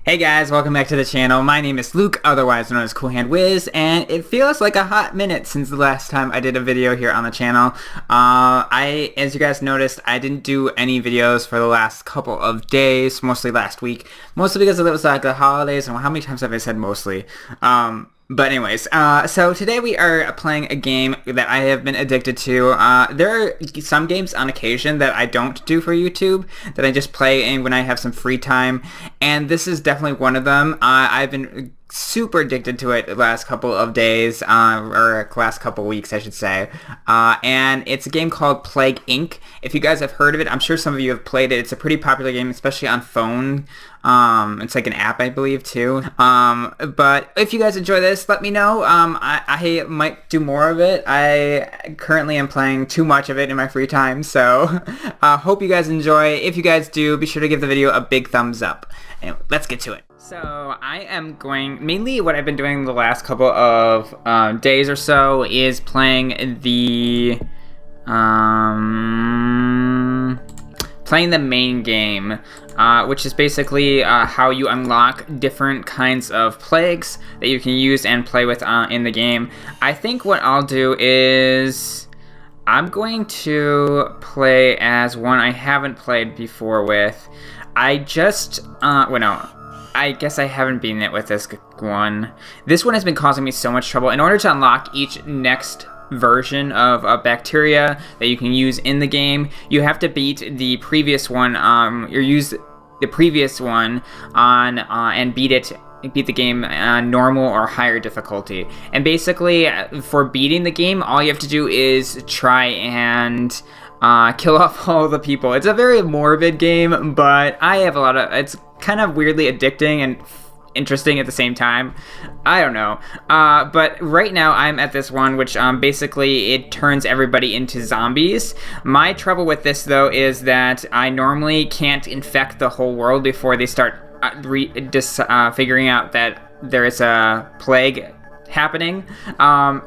Hey guys, welcome back to the channel. My name is Luke, otherwise known as CoolHandWiz, and it feels like a hot minute since the last time I did a video here on the channel. As you guys noticed, I didn't do any videos for the last couple of days, mostly last week, mostly because it was like the holidays, and how many times have I said mostly? But anyways, so today we are playing a game that I have been addicted to. There are some games on occasion that I don't do for YouTube, that I just play when I have some free time, and this is definitely one of them. I've been super addicted to it the last couple of days, or last couple weeks I should say, and it's a game called Plague Inc. If you guys have heard of it, I'm sure some of you have played it. It's a pretty popular game, especially on phone. It's like an app, I believe, too. But if you guys enjoy this, let me know. I might do more of it. I currently am playing too much of it in my free time, so hope you guys enjoy. If you guys do, be sure to give the video a big thumbs up. Anyway, let's get to it. So I am going, mainly what I've been doing the last couple of days or so is playing the main game, which is basically how you unlock different kinds of plagues that you can use and play with in the game. I think what I'll do is I'm going to play as one I haven't played before with. I just, well no, I guess I haven't beaten it with this one. This one has been causing me so much trouble. In order to unlock each next version of a bacteria that you can use in the game, you have to beat the previous one, or use the previous one on, and beat the game normal or higher difficulty. And basically, for beating the game, all you have to do is try and kill off all the people. It's a very morbid game, but I have a lot of, it's kind of weirdly addicting and interesting at the same time. I don't know. But right now I'm at this one, which basically it turns everybody into zombies. My trouble with this, though, is that I normally can't infect the whole world before they start figuring out that there is a plague happening.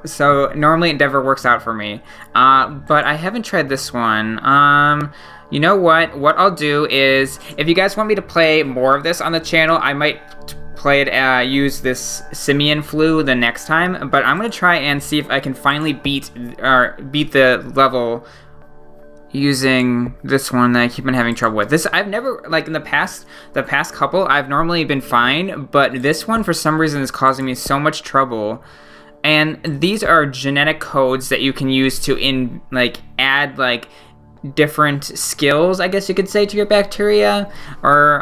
So normally it never works out for me. But I haven't tried this one. You know what? What I'll do is, if you guys want me to play more of this on the channel, I might play it, use this simian flu the next time, but I'm gonna try and see if I can finally beat the level using this one that I keep on having trouble with. This, I've never, like in the past couple, I've normally been fine, but this one for some reason is causing me so much trouble. And these are genetic codes that you can use to add like different skills, I guess you could say, to your bacteria, or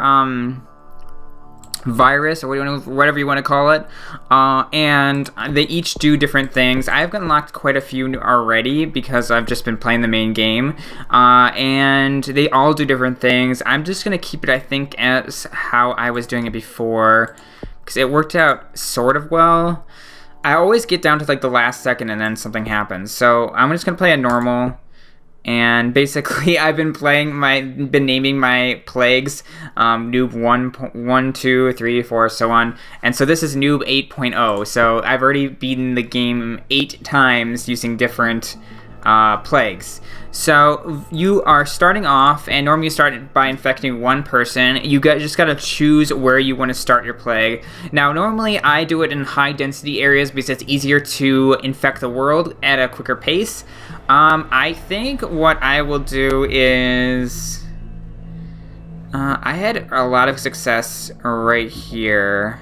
virus, or whatever you want to call it, and they each do different things. I've unlocked quite a few already because I've just been playing the main game, and they all do different things. I'm just gonna keep it, I think, as how I was doing it before, because it worked out sort of well. I always get down to like the last second and then something happens, so I'm just gonna play a normal. And basically, I've been naming my plagues, noob 1, 2, 3, 4, so on. And so this is noob 8.0. So I've already beaten the game 8 times using different plagues. So you are starting off, and normally you start by infecting one person. You just gotta choose where you want to start your plague. Now, normally I do it in high density areas because it's easier to infect the world at a quicker pace. I think what I will do is, I had a lot of success right here.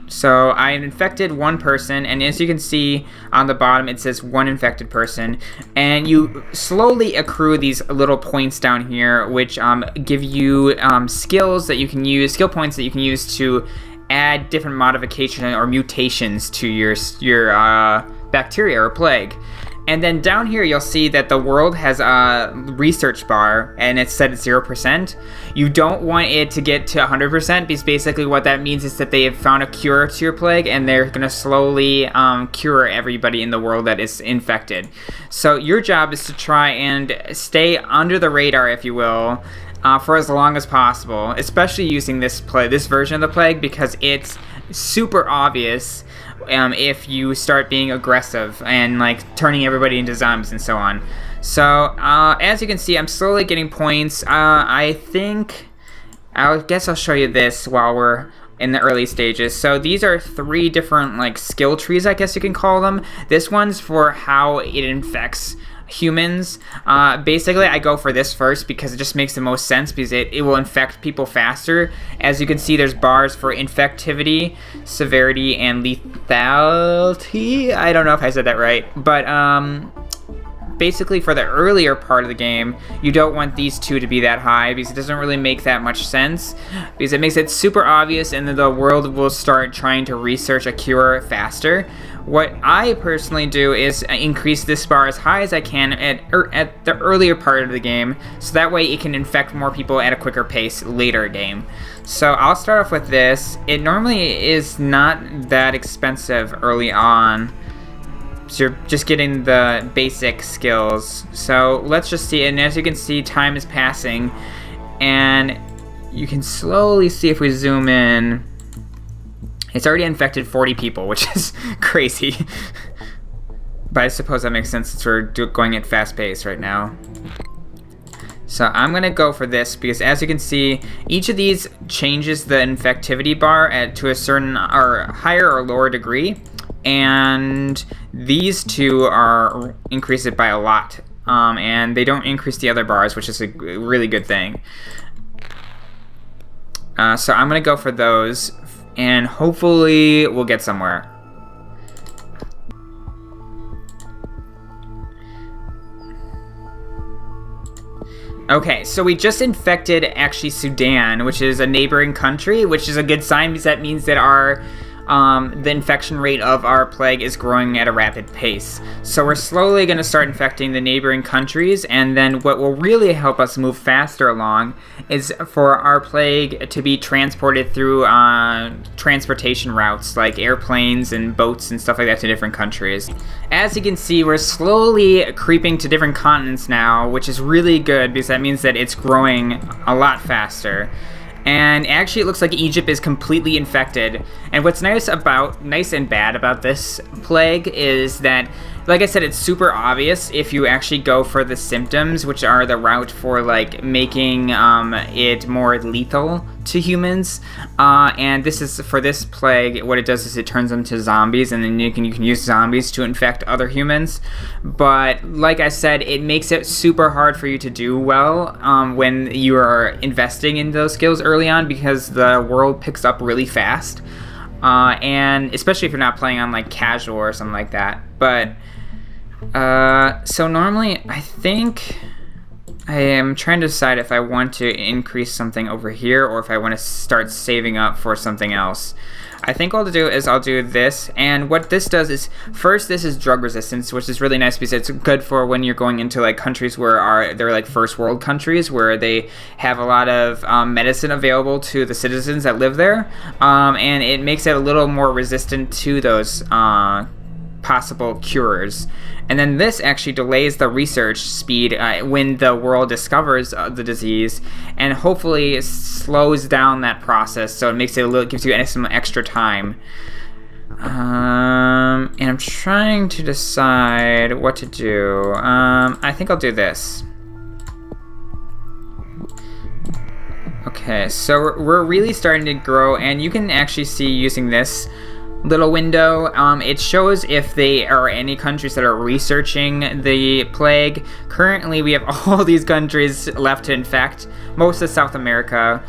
So I infected one person, and as you can see on the bottom, it says one infected person, and you slowly accrue these little points down here, which give you skills that you can use, skill points that you can use to add different modifications or mutations to your bacteria or plague. And then down here you'll see that the world has a research bar, and it's set at 0%. You don't want it to get to 100%, because basically what that means is that they have found a cure to your plague, and they're going to slowly cure everybody in the world that is infected. So your job is to try and stay under the radar, if you will, for as long as possible, especially using this version of the plague, because it's super obvious if you start being aggressive and like turning everybody into zombies and so on. So as you can see, I'm slowly getting points. I think I guess I'll show you this while we're in the early stages. So these are 3 different like skill trees, I guess you can call them. This one's for how it infects humans. Basically, I go for this first because it just makes the most sense, because it will infect people faster. As you can see, there's bars for infectivity, severity, and lethality. I don't know if I said that right, but basically for the earlier part of the game, you don't want these 2 to be that high, because it doesn't really make that much sense, because it makes it super obvious and then the world will start trying to research a cure faster. What I personally do is increase this bar as high as I can at the earlier part of the game, so that way it can infect more people at a quicker pace later game. So I'll start off with this. It normally is not that expensive early on, so you're just getting the basic skills. So let's just see, and as you can see, time is passing, and you can slowly see if we zoom in, it's already infected 40 people, which is crazy. But I suppose that makes sense since we're going at fast pace right now. So I'm gonna go for this because, as you can see, each of these changes the infectivity bar to a certain or higher or lower degree, and these 2 are increase it by a lot, and they don't increase the other bars, which is a really good thing. So I'm gonna go for those, and hopefully we'll get somewhere. Okay, so we just infected actually Sudan, which is a neighboring country, which is a good sign because that means that our the infection rate of our plague is growing at a rapid pace. So we're slowly going to start infecting the neighboring countries, and then what will really help us move faster along is for our plague to be transported through transportation routes like airplanes and boats and stuff like that to different countries. As you can see, we're slowly creeping to different continents now, which is really good because that means that it's growing a lot faster. And actually it looks like Egypt is completely infected. And what's nice and bad about this plague is that, like I said, it's super obvious if you actually go for the symptoms, which are the route for like making it more lethal to humans. And this is for this plague, what it does is it turns them to zombies, and then you can use zombies to infect other humans. But like I said, it makes it super hard for you to do well when you are investing in those skills early on, because the world picks up really fast. And especially if you're not playing on like casual or something like that. But so normally I think I am trying to decide if I want to increase something over here or if I want to start saving up for something else. I think what I'll do is I'll do this, and what this does is, first, this is drug resistance, which is really nice because it's good for when you're going into like countries where they're like first world countries where they have a lot of medicine available to the citizens that live there, and it makes it a little more resistant to those possible cures. And then this actually delays the research speed when the world discovers the disease, and hopefully slows down that process, so it makes it gives you some extra time. And I'm trying to decide what to do. I think I'll do this. Okay, so we're really starting to grow, and you can actually see using this little window, it shows if there are any countries that are researching the plague. Currently we have all these countries left to infect, most of South America,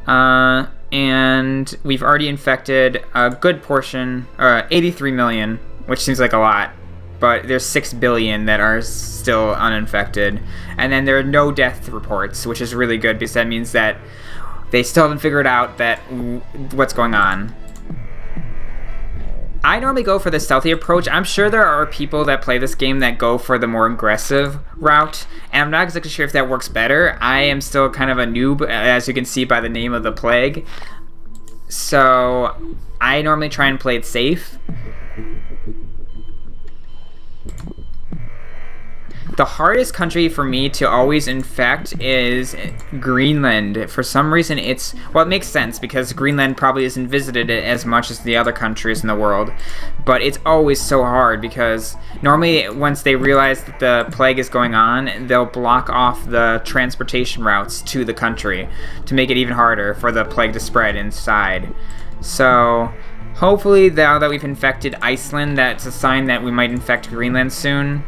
and we've already infected a good portion, 83 million, which seems like a lot, but there's 6 billion that are still uninfected, and then there are no death reports, which is really good because that means that they still haven't figured out what's going on. I normally go for the stealthy approach. I'm sure there are people that play this game that go for the more aggressive route, and I'm not exactly sure if that works better. I am still kind of a noob, as you can see by the name of the plague. So I normally try and play it safe. The hardest country for me to always infect is Greenland. For some reason, it makes sense because Greenland probably isn't visited as much as the other countries in the world. But it's always so hard because normally once they realize that the plague is going on, they'll block off the transportation routes to the country to make it even harder for the plague to spread inside. So hopefully now that we've infected Iceland, that's a sign that we might infect Greenland soon.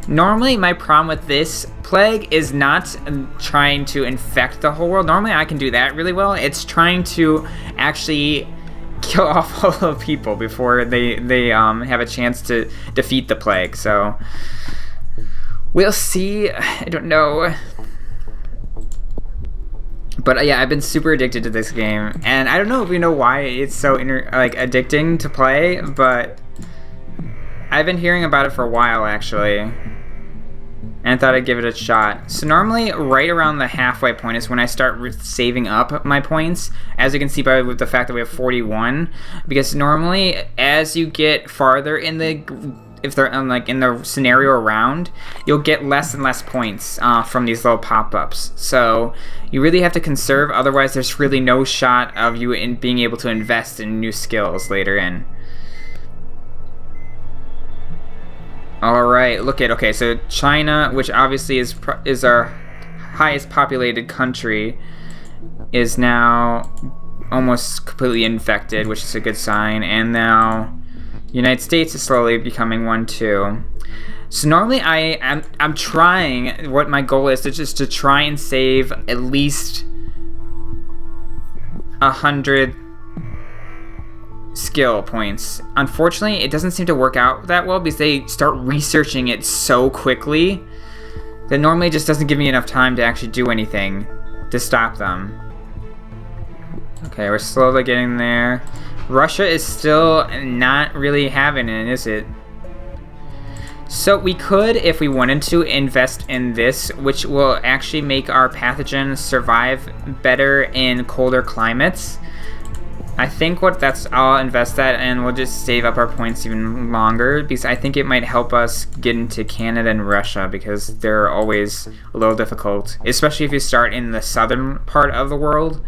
Normally, my problem with this plague is not trying to infect the whole world. Normally, I can do that really well. It's trying to actually kill off all the people before they have a chance to defeat the plague. So, we'll see. I don't know. But yeah, I've been super addicted to this game. And I don't know if you know why it's so addicting to play, but I've been hearing about it for a while, actually, and thought I'd give it a shot. So normally, right around the halfway point is when I start saving up my points, as you can see by the fact that we have 41, because normally, as you get farther in the, if they're in the scenario around, you'll get less and less points from these little pop-ups. So you really have to conserve, otherwise there's really no shot of you in being able to invest in new skills later in. Alright, okay, so China, which obviously is our highest populated country, is now almost completely infected, which is a good sign, and now United States is slowly becoming one too. So normally I'm trying, what my goal is to try and save at least 100 skill points. Unfortunately, it doesn't seem to work out that well because they start researching it so quickly that normally just doesn't give me enough time to actually do anything to stop them. Okay, we're slowly getting there. Russia is still not really having it, is it? So we could, if we wanted to, invest in this, which will actually make our pathogens survive better in colder climates. I think I'll invest that and we'll just save up our points even longer because I think it might help us get into Canada and Russia because they're always a little difficult, especially if you start in the southern part of the world.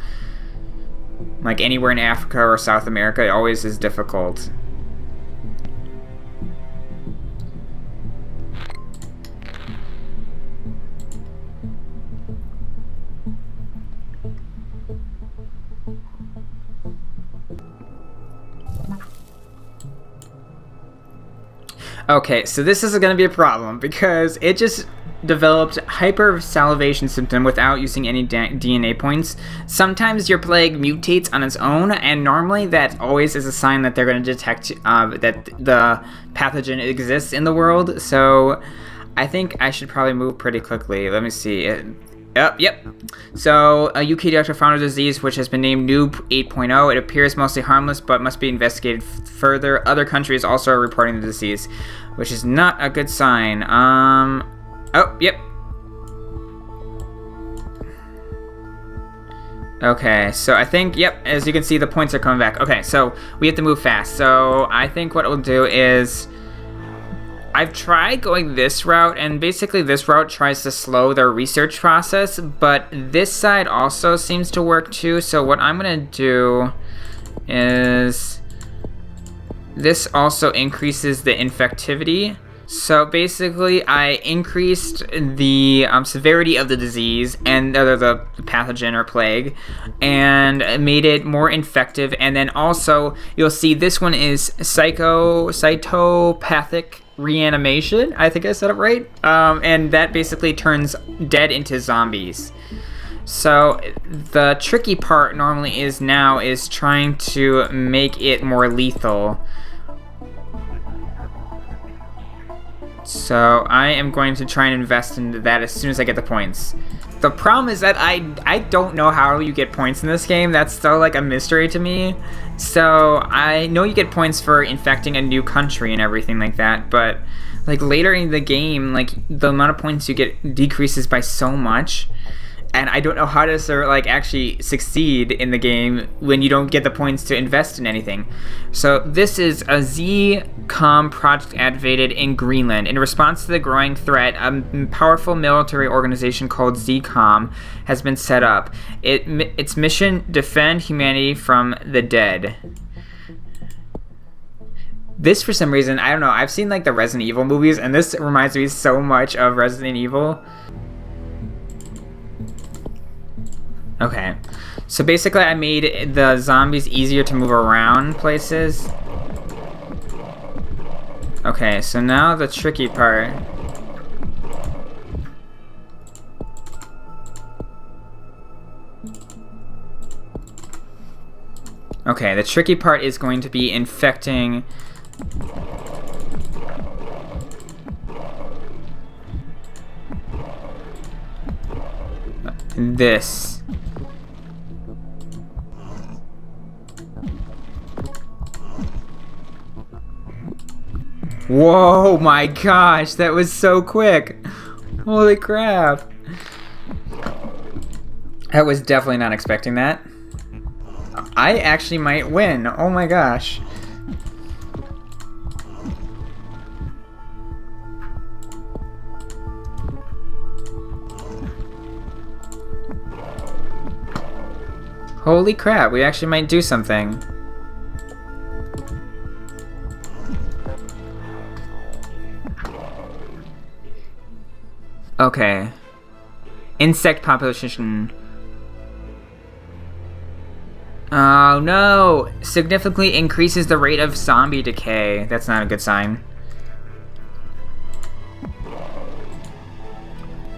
Like anywhere in Africa or South America, it always is difficult. Okay, so this is going to be a problem because it just developed hypersalivation symptom without using any DNA points. Sometimes your plague mutates on its own, and normally that always is a sign that they're going to detect that the pathogen exists in the world. So I think I should probably move pretty quickly. Let me see. Yep. So, a UK doctor found a disease which has been named Noob 8.0. It appears mostly harmless, but must be investigated further. Other countries also are reporting the disease, which is not a good sign. Yep. Okay, so I think, as you can see, the points are coming back. Okay, so we have to move fast. So, I think what we'll do is I've tried going this route, and basically this route tries to slow their research process, but this side also seems to work too. So what I'm going to do is this also increases the infectivity. So basically I increased the severity of the disease and the pathogen or plague and made it more infective. And then also you'll see this one is cytopathic reanimation. I think I said it right. And that basically turns dead into zombies. So the tricky part normally is trying to make it more lethal. So I am going to try and invest into that as soon as I get the points. The problem is that I don't know how you get points in this game. That's still like a mystery to me. So I know you get points for infecting a new country and everything like that, but like later in the game, like the amount of points you get decreases by so much. And I don't know how to like actually succeed in the game when you don't get the points to invest in anything. So this is a Zcom project activated in Greenland. In response to the growing threat, a powerful military organization called Zcom has been set up. Its mission: defend humanity from the dead. This, for some reason, I don't know, I've seen like the Resident Evil movies, and this reminds me so much of Resident Evil. Okay, so basically I made the zombies easier to move around places. Okay, so now the tricky part. Okay, the tricky part is going to be infecting this. Whoa, my gosh, that was so quick. Holy crap. I was definitely not expecting that. I actually might win. Oh my gosh. Holy crap, we actually might do something. Okay. Insect population. Oh no! Significantly increases the rate of zombie decay. That's not a good sign.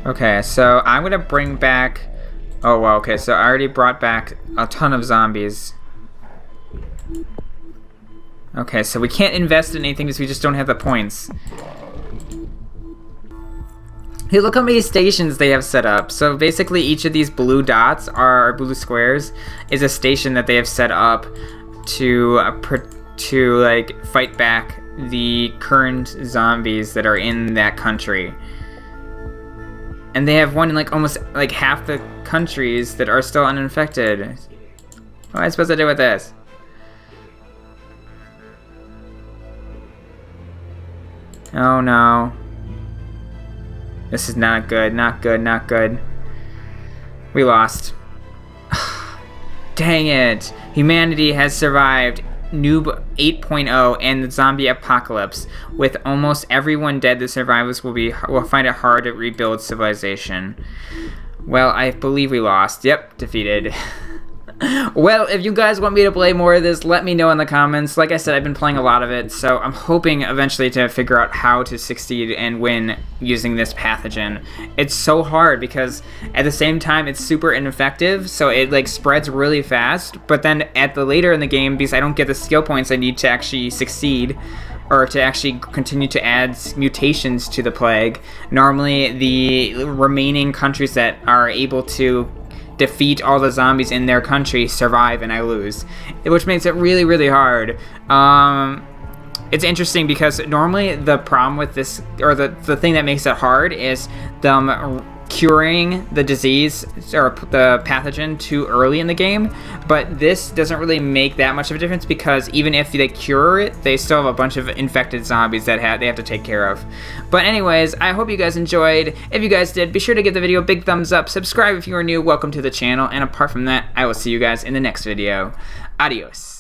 Okay, so I'm gonna bring back... Oh well, okay, so I already brought back a ton of zombies. Okay, so we can't invest in anything because we just don't have the points. Hey, look how many stations they have set up. So basically each of these blue dots, or blue squares, is a station that they have set up to like fight back the current zombies that are in that country. And they have one in like almost like half the countries that are still uninfected. What am I supposed to do with this? Oh no. This is not good, not good, not good. We lost. Dang it. Humanity has survived Noob 8.0 and the zombie apocalypse. With almost everyone dead, the survivors will find it hard to rebuild civilization. Well, I believe we lost. Yep, defeated. Well, if you guys want me to play more of this, let me know in the comments. Like I said, I've been playing a lot of it, so I'm hoping eventually to figure out how to succeed and win using this pathogen. It's so hard because at the same time it's super ineffective, so it like spreads really fast, but then at the later in the game, because I don't get the skill points I need to actually succeed, or to actually continue to add mutations to the plague, normally the remaining countries that are able to defeat all the zombies in their country survive and I lose, which makes it really, really hard. It's interesting because normally the problem with this, or the thing that makes it hard, is them curing the disease or the pathogen too early in the game, but this doesn't really make that much of a difference because even if they cure it, they still have a bunch of infected zombies that they have to take care of. But anyways, I hope you guys enjoyed. If you guys did, be sure to give the video a big thumbs up, subscribe if you are new, welcome to the channel, and apart from that, I will see you guys in the next video. Adios.